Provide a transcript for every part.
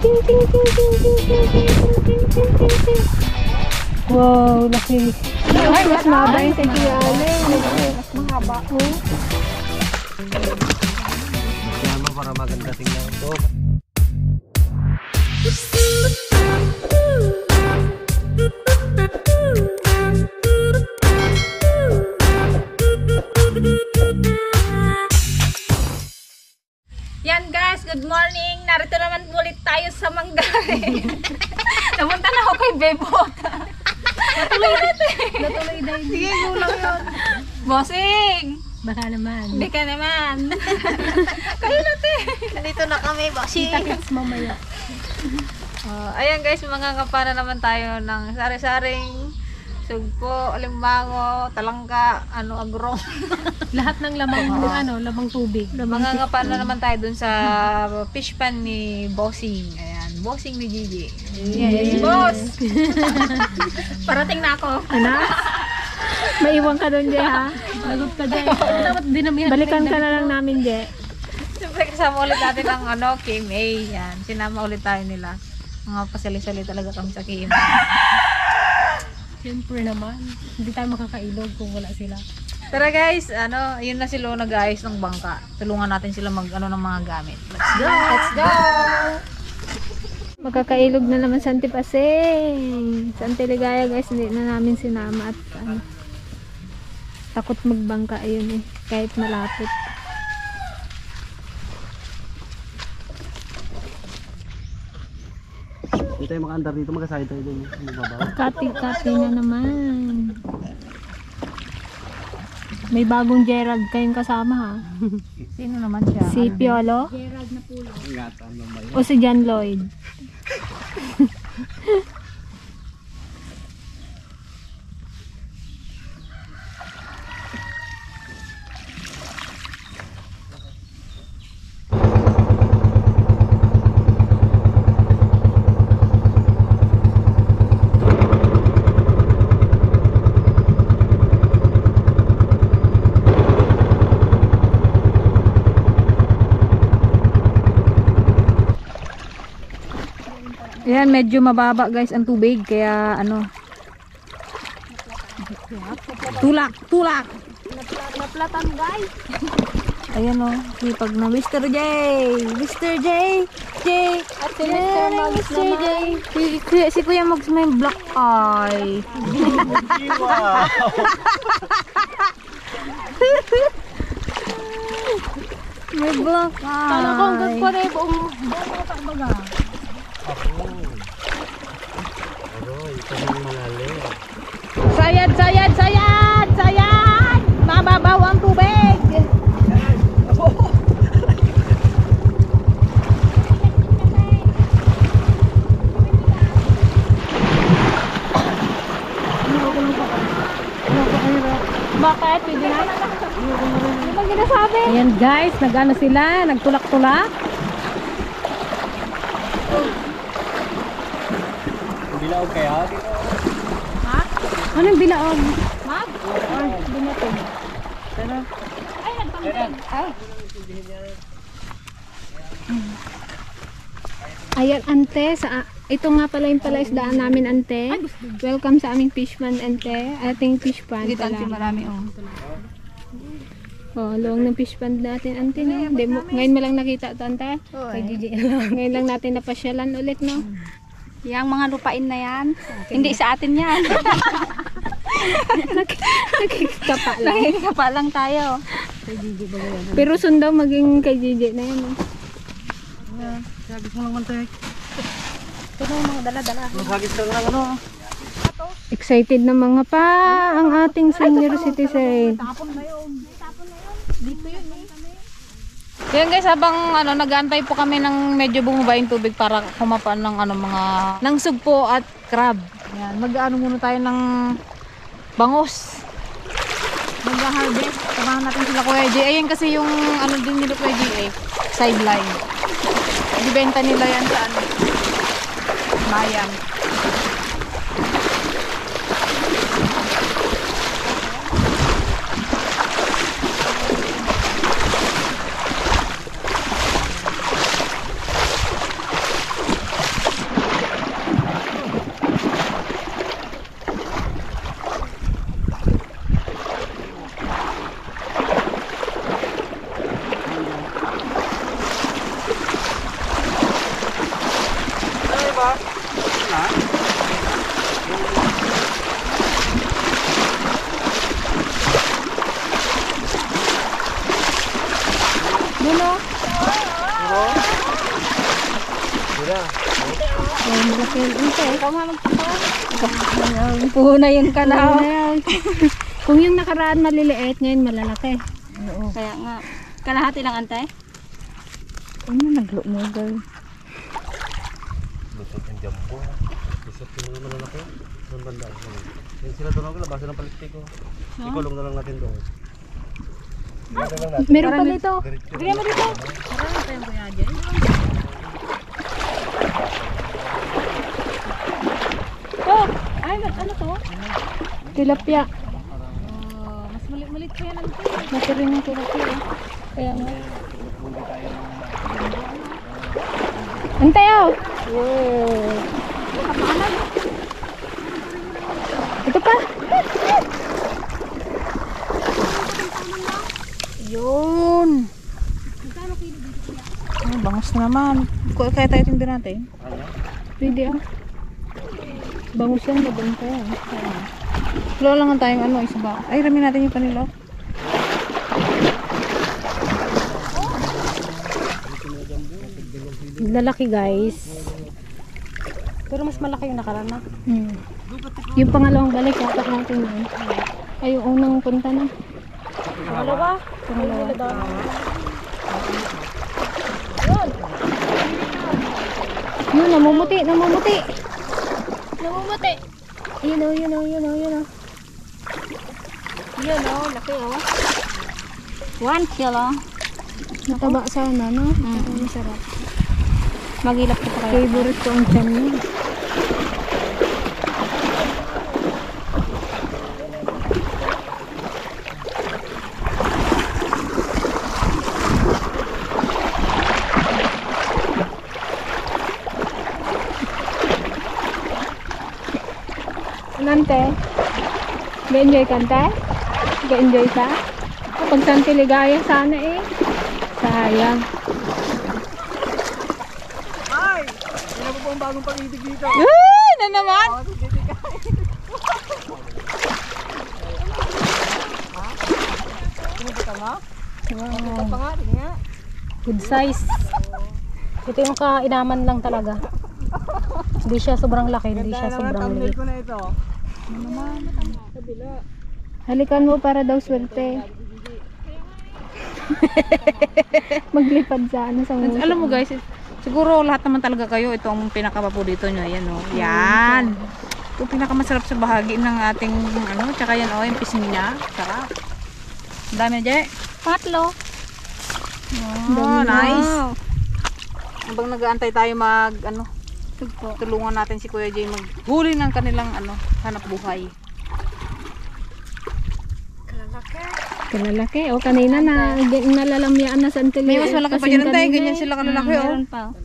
Ting, ting, ting, ting, ting, ting, ting, ting, ting, ting, ting, ting. Wow, laki. Ay, mas mahaba yung kay Kuya Ale. Mas mahaba. Yan mo para maganda tingnan ito. Yan guys, good morning. Narito naman ulit tayo sa Manggare. Napunta na ako kay Bebot. Natuloy dahil. Sige, gulang yun. Bossing! Baka naman. Hindi ka naman. Kayo natin. Nandito na kami, Bossing. Kita-kits mamaya. Ayan guys, mga kapana naman tayo ng sari-saring sugpo, alimango, talangka, agrong. Lahat ng lamang tubig. Mga kapana naman tayo dun sa fish pan ni Bossing. Ayan, Bossing ni Gigi. Yes, boss! Parating na ako. Ano? Maiwan ka doon, Je, ha? Lagot ka, Je. Dapat dinamihan. Balikan ka na lang namin, Je. Siyempre kasama ulit natin ang KMA. Yan, sinama ulit tayo nila. Mga pasali-sali talaga kami sa KMA. Siyempre naman. Hindi tayo makakailog kung wala sila. Tara guys, yun na sila nag-aayos ng bangka. Tulungan natin sila ng mga gamit. Let's go! Let's go! Makakailog na naman sa Antipasing. Sa Antiligaya guys, hindi na namin sinama at takot magbangka ayun kahit malapit. Hindi tayo makaandar dito, magkasakit tayo dun. Kati-kati na naman. May bagong Gerald kayong kasama, ha? Sino naman siya? Si Piolo? Gerald na pulo. O si John Lloyd? Ayan, medyo mababa guys ang tubig. Kaya tulak! Naplatan, guys. Ayan sipag na Mr. J! Mr. J! At si Mr. Mags naman. Si Kuya Mags may black eye. Wow! May black eye. Kala ko hanggang pa rin buong kabaga. Sayad! Mababaw ang tubig! Bakit? Pwede na? Ano bang ginasabi? Ayan guys, nag-ano sila? Nagtulak-tulak? Bilaog kaya dito. Anong bilaog? Mag? Binatog. Ayan, ante, ito nga pala yung palaisdaan namin, ante. Welcome sa aming fishman, ante. Ating fishpan Dito pala. marami Luwang ng fishpan natin, ante, no? Ngayon mo lang nakita ito, ante? Ngayon lang natin napasyalan ulit, no? Yang mga lupain na yan. Hindi sa atin yan. Nakikapa lang. Nakikapa lang tayo. Pero sundaw maging kay Gigi na yan, no? Sagis mo lang mantek. Ito na yung mga dala-dala. Sagis ka lang Excited na mga pa ang ating senior citizen. Yan guys, habang nag-aantay po kami ng medyo bumaba yung tubig para kumapa ng ng sugpo at crab. Yan, muna tayo ng bangus. Mag-harvest. Samahan natin sila Kuya J. Ayan kasi yung din nila Kuya J, sideline. Ibenta nila yan sa bayan. ba? Ha? Dulo. Tira. Oh, malaki yung unti. Ikaw nga magpapakaw. Puhunayin ka na. Kung yung nakaraan maliliit, ngayon malalaki. Oo. Kaya nga. Kalahati lang antay. Ano naglo-model? Lusot yung jumbo. Lusot yung mga malalaki. Doon banda. Yan sila doon ako. Labasan ng palikti ko. Ikulong na lang natin doon. Meron pa dito. Bigyan mo dito. Marami tayong kuya dyan. Oh! Ay, ano to? Tilapia. Mas malit pa yan ang Laki rin yung tilapia. Kaya nga. Antay oh! Wow! Ito pa! Yun. Ay, bangus na naman. Kaya tayo tinda natin. Pwede ah. Bangus yan, labang pa yan. Wala lang tayong ano, isa ba? Ay, ramin natin yung kanila. Lalaki guys. Pero mas malaki yung nakarana. Yung pangalawang balik yata natin yun. Ay, yung unang punta na. Pangalawa. Pangalawa. Yun, namumuti, namumuti. Namumuti. Yun o, yun o, yun o, yun o. Yun o, laki o. 1 kilo. Mataba sana, no? Masarap. Magilap ko pa kayo. Favorite ko ang tiyan niya. Nante, ga-enjoy ka nte? Ga-enjoy ka? Kapag saan ligaya sana eh. Sayang. Ay! Hindi na po ang bagong pag-ibig dito. Ay, na naman! Wow. Good size. Ito yung kainaman lang talaga. Hindi siya sobrang laki, hindi siya sobrang liit. ko na ito. Halikan mo para daw swerte. Maglipad sa ano sa muso. Alam mo guys, siguro lahat naman talaga kayo, ito ang pinakapaborito nyo. Yan o. Yan. Ito pinakamasarap sa bahagi ng ating ano, tsaka yan o, yung pisngi niya. Sarap. Ang dami na dyan. Patlo. Oh, nice. Habang nag-aantay tayo mag, ano, tulungan natin si Kuya Jay maghuli ng kanilang, ano, hanap buhay. Kalalaki. O kanina na nalalamyaan na sa antili. May mas malaki pa dyan tayo, ganyan sila kalalaki o. Meron pa.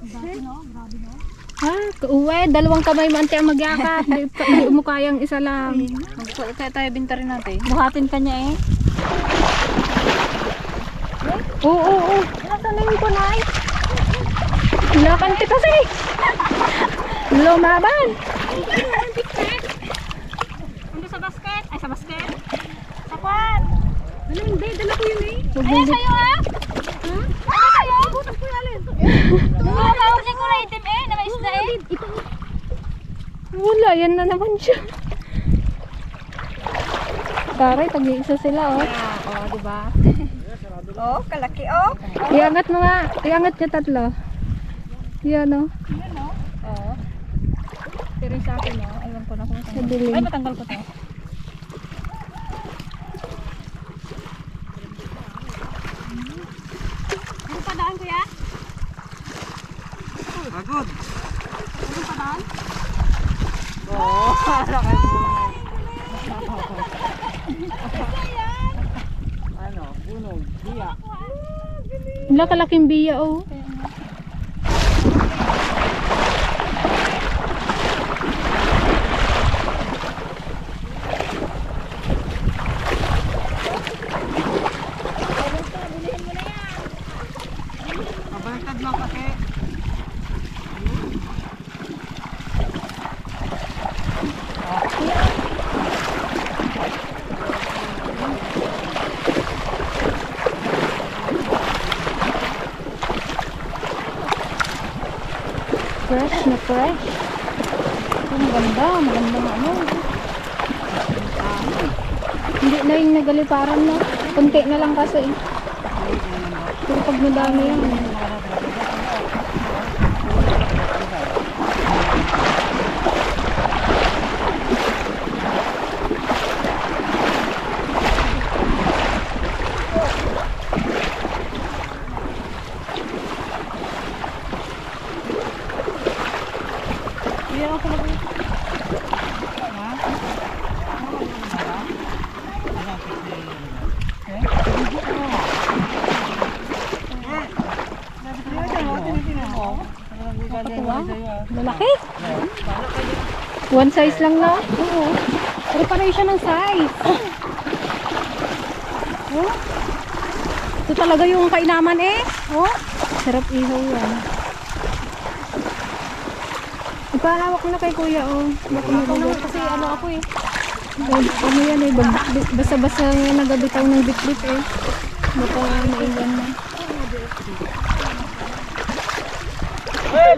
Ha? Uwe, dalawang kamay mo ante ang magyakap. Hindi mo kayang isa lang. Kaya tayo binta rin natin. Buhatin ka niya eh. Oo. Nasa na yung kunay? Lakan kita kasi. Lumaban. Ano sa basket? Ay, sa basket. Sa kwan. Ano hindi? Dala ko yun eh. Ay, sa'yo ha? Ay, sa'yo? Butas ko yalin. Tawag niya ko na itim eh. Na may isda eh. Wala, yan na naman siya. Taray, tag-iisa sila oh. Oo, diba? Oh, kalaki oh. Iangat mo nga. Iangat niya tatlo. Yan oh. Oo. Pero yung sa akin oh. Aywan ko na kung Sa dilim. Ay, matanggal ko to. Ano pa daan kuya? Pagod. Ano pa daan? Ano? Bunog. Biya. Wala kalaking biya oh. Mabaliktad lang kasi. Fresh na fresh. Ito, maganda nga ano. Hindi na yung nagaliparan na. Kunti na lang kasi. Pero pag madami yan. Malaki. One size lang na. Oo. Pero pareho siya ng size. Oh. Ito talaga yung kainaman eh. Oh. Sarap ihaw yan. Ipahawak ko na kay kuya oh. Kasi ano ako eh. Ano yan eh. Basta-basta nagabitaw ng bit-bit eh. Baka naiwan na. Hey!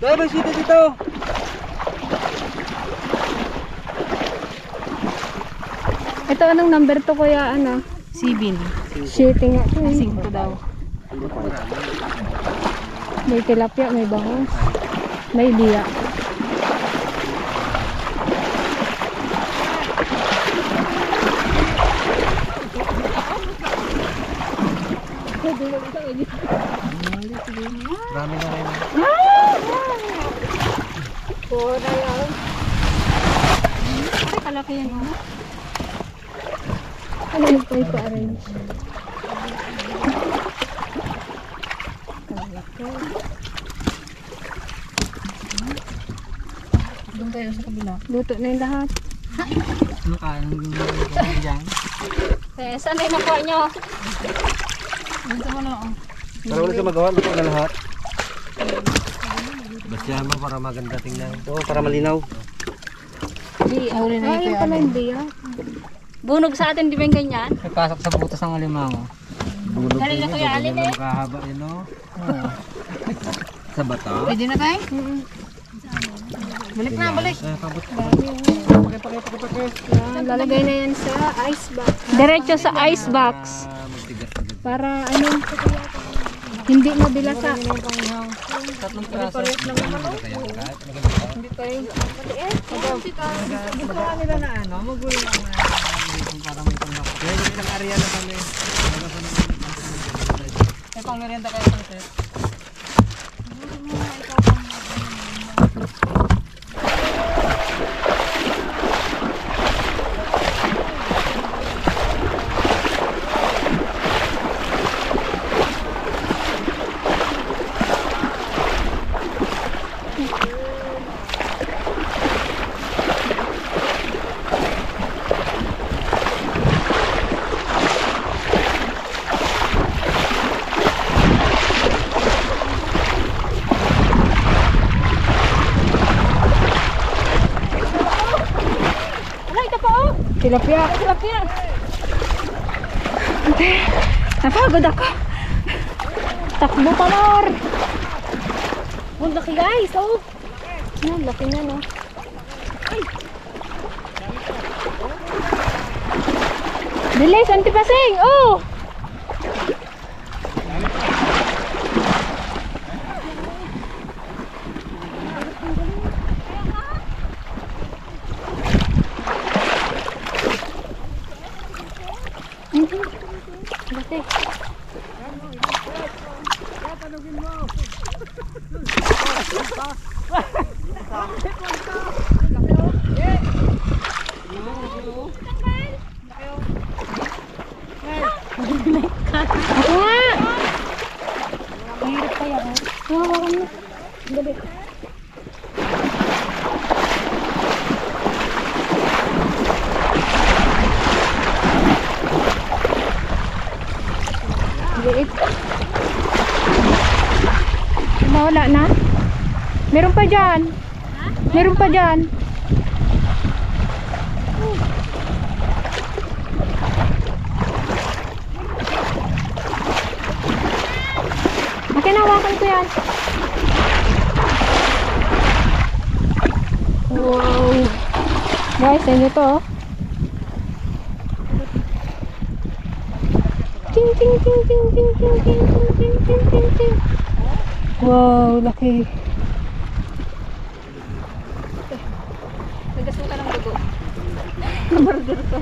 Dahil may sito dito. Ito anong number to kuya ano? 7. Shitting nga to eh. 5 daw. May tilapia, may bangus. May liya. Marami na rin. Pura yan. Ay, kalaki yan oh. Ano yung pwede ko arrange? Doon tayo sa kabila. Luto na yung lahat. Ano ka? Anong dyan? Eh, saan na yung nakuha nyo? Doon sa ano? Para wala siya magawa. Luto na lahat. Basyahan mo para maganda tingnan. Oo, para malinaw. Hindi, huli na Ay, ito yung pala yan. hindi ah. Bunog sa atin, di ba yung ganyan? Pasok sa butas ng alimango. Bulog Galing na Kuya Alin eh. Makahaba yun, no? Sa bato. Pwede na tayo? Balik na, balik. Pabot. Yan, lalagay na yan sa ice box. Diretso sa ice box. Para ano, hindi mabilasa. Tatlong praso. Hindi tayo. Gusto ka nila na ano, magulo lang na para may tumak. Kaya yung ilang area na kami. May pang merienda kayo sa set. Tilapia. Tilapia. Napagod ako. Takbo pa Lor. Ang laki guys, oh. Yan, laki na no. Bilis, antipasing. Oh! Laki. Ako nga! Mahirap kaya oh. Hawakan mo. Dali. Liit. Mawala na? Meron pa dyan. Meron pa dyan. Akin, hawakan ko yan. Wow. Guys, ano to? Ting ting ting ting ting ting ting ting ting ting ting. Wow, laki. Nagasuka ng dugo. Burger to.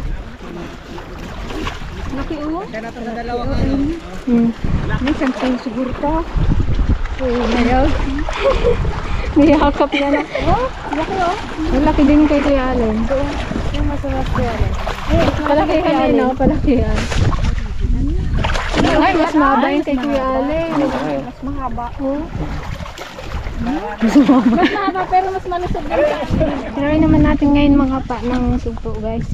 Laki oh. Kaya natin na dalawang ano. May something siguro to. Oo, ngayon. Niyakap niya na. Oh, laki oh. Malaki din kay Kuya Allen. Yung masarap ko yan. Palaki kami no, palaki yan. Ay, mas mahaba yung kay Kuya Allen. Mas mahaba. Oh. Mas mahaba pero mas malusog din sa akin. Try naman natin ngayon mga pa ng sugpo, guys.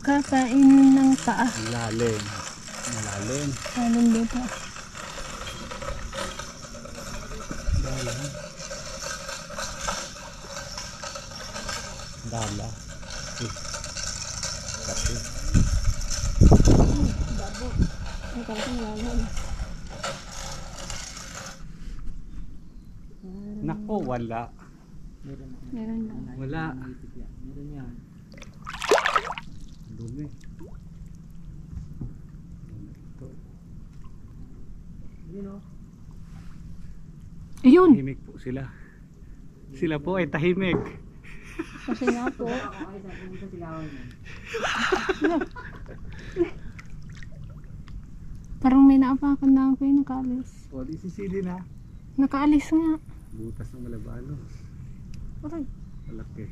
Kakainin ng paa. Malalim. Malalim. Alam dito. Dala. Kasi. Nako, wala. Meron na. Wala. Meron yan. Dumi. Ayun! Tahimik po sila. Sila po ay tahimik. Kasi nga po. Parang may naapakan na ako yung nakaalis. O, di sisili na. Nakaalis nga. Butas ng malabalo. Aray. Malaki.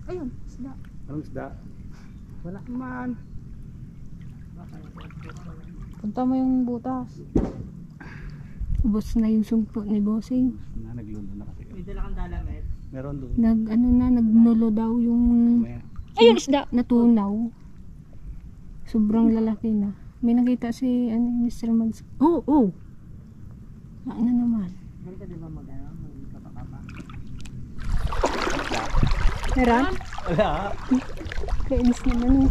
Ayun, isda. Anong isda? Wala man. Punta mo yung butas. Ubos na yung sugpo ni Bossing. Naglulo na kasi. May dala kang dala, Met. Meron doon. Nagnulo daw yung May ayun isda natunaw. Sobrang lalaki na. May nakita si Mr. Mags. Oh, oh. Ano naman? Meron ka diba mag-ano? Magkapakapa? Meron? wala. Kainis naman eh.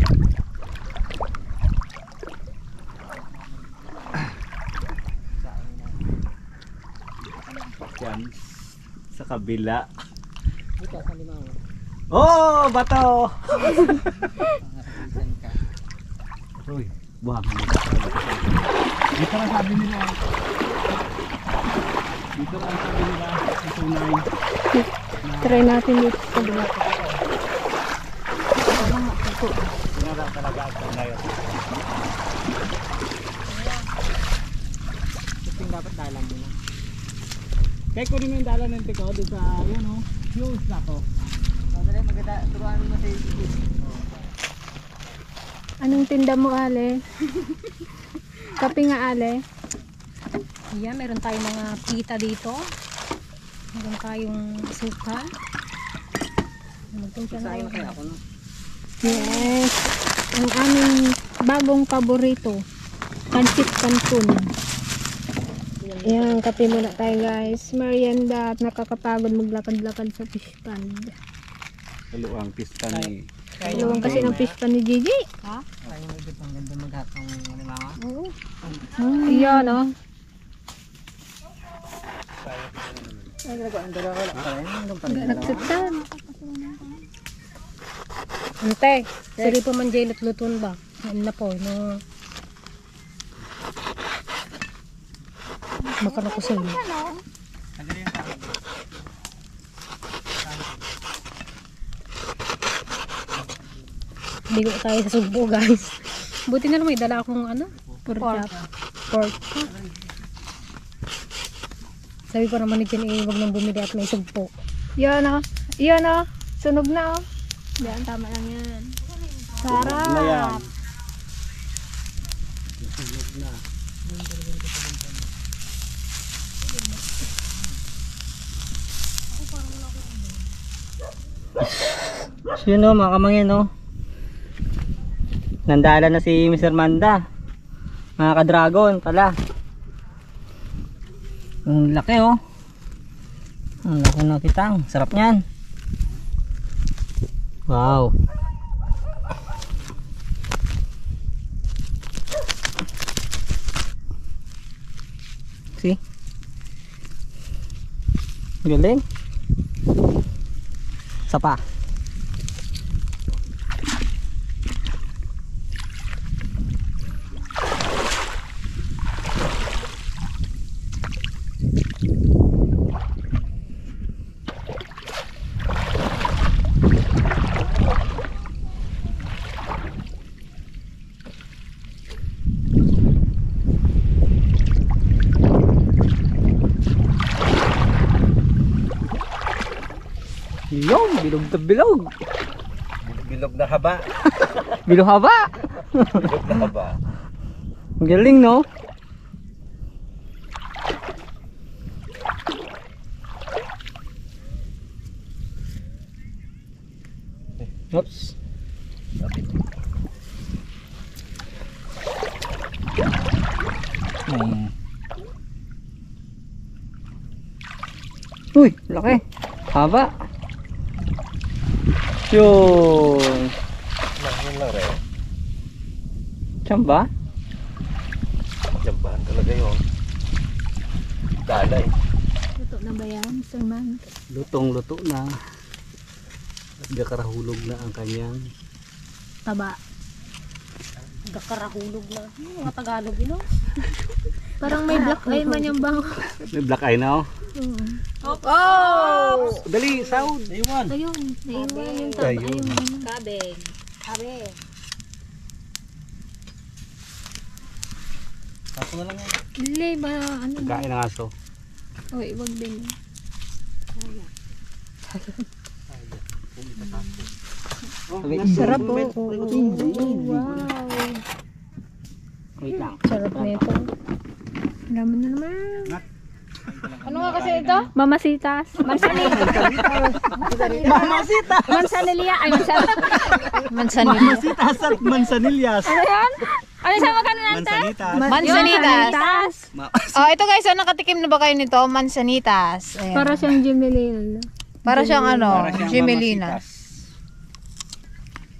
Yan. Sa kabila. Ito, sa limaw. Oh, bato! Pangarapisan ka. Uy, buhang. Dito lang sabi nila. Dito lang sabi nila. Itunay. Try natin dito sa baba. Sinara talaga ang tunay. Ito yung dapat dala mo na. Kaya kunin mo yung dala ng tiko doon sa, yun o, yung isla ko. Dali, maganda, turuan mo sa YouTube. Anong tinda mo, Ale? Kape nga, Ale. Yan, meron tayong mga pita dito. Meron tayong suka. Magpunta na Sayang kaya ako, no? Yes. Ang aming bagong paborito. Pancit Cancun. Yan, kape muna tayo guys. Merienda at nakakapagod maglakad-lakad sa fish pond. Haluang pista ni. Luwang kasi ng fish pond ni Gigi. Sayang mo dito, ang ganda maghat ng alimawa. Oo. Yan, oh. Ay, nagawa ang dalawa wala pa rin. Hanggang pa rin dalawa. Nagsutan. Ante, sari pa man dyan at luton ba? Ano na po, no? Baka na ko sa iyo. Tagal yung tawag. Bigo tayo sa sugbo, guys. Buti na lang may dala akong ano? Pork. Pork. Sabi pa naman ni Jen, huwag nang bumili at may sugpo. Yan o. Yan o. Sunog na o. Yan, tama lang yan. Sarap. Na yan. Sunog na. So yun o, mga kamangin o. Nandala na si Mr. Manda. Mga ka-dragon pala. Ang laki o. Ang laki na kitang. Sarap niyan. Wow. See? Galing. Isa pa. Yung bilog na bilog. Bilog na haba. Bilog haba. Bilog na haba. Ang galing, no? Oops. Uy, laki. Haba. Yun. Lang lang rin. Tsamba? Jambahan talaga yun. Dalay. Luto na ba yan, Sir Man? Lutong-luto na. At gakarahulog na ang kanyang Taba. Gakarahulog na. Mga Tagalog yun, no? Parang may black eye man yung bango. may black eye na oh. Oh! Dali, sound. Ayun. Ayun, naiwan yung taba. Ayun. Ayun. Kabeng. Kabeng. Kaso na lang yan. Hindi ba, ano ba? Kain ng aso. Uy, wag din. Sarap po. Wow. Wait lang. Sarap na ito. Alam mo na naman. Ano nga kasi ito? Mamasitas. Mamasita! Mansanilia. Ay, Mansanita. Mamasitas at mansanilyas. Ano yan? Ano sa magkano nante? Mansanitas. Mansanitas. Oh, ito guys, nakatikim na ba kayo nito? Mansanitas. Ayan. Para siyang Jimelin. Para siyang ano, Para siyang Gemelina. mamasitas.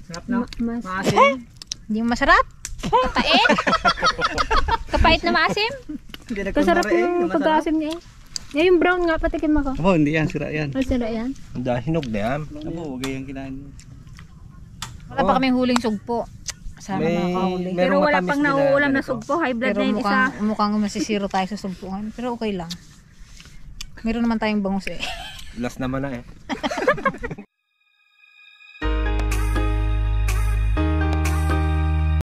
Sarap na. Mas. Maasim. Hindi mo masarap? Kapait? Kapait na maasim? Hindi na Kasarap kunwari, yung masarap. pagkasim niya eh. Yan yung brown nga, patikim ako. Abo, hindi yan, sira yan. Ano sila yan? Hinog na yan. Abo, huwag yung kinain. Wala pa kaming huling sugpo. Sana makakahuli. Pero wala pang nauulam na sugpo. High blood Pero na yung isa. mukhang masisiro tayo sa sugpuan. Pero okay lang. Meron naman tayong bangus eh. Last naman na eh.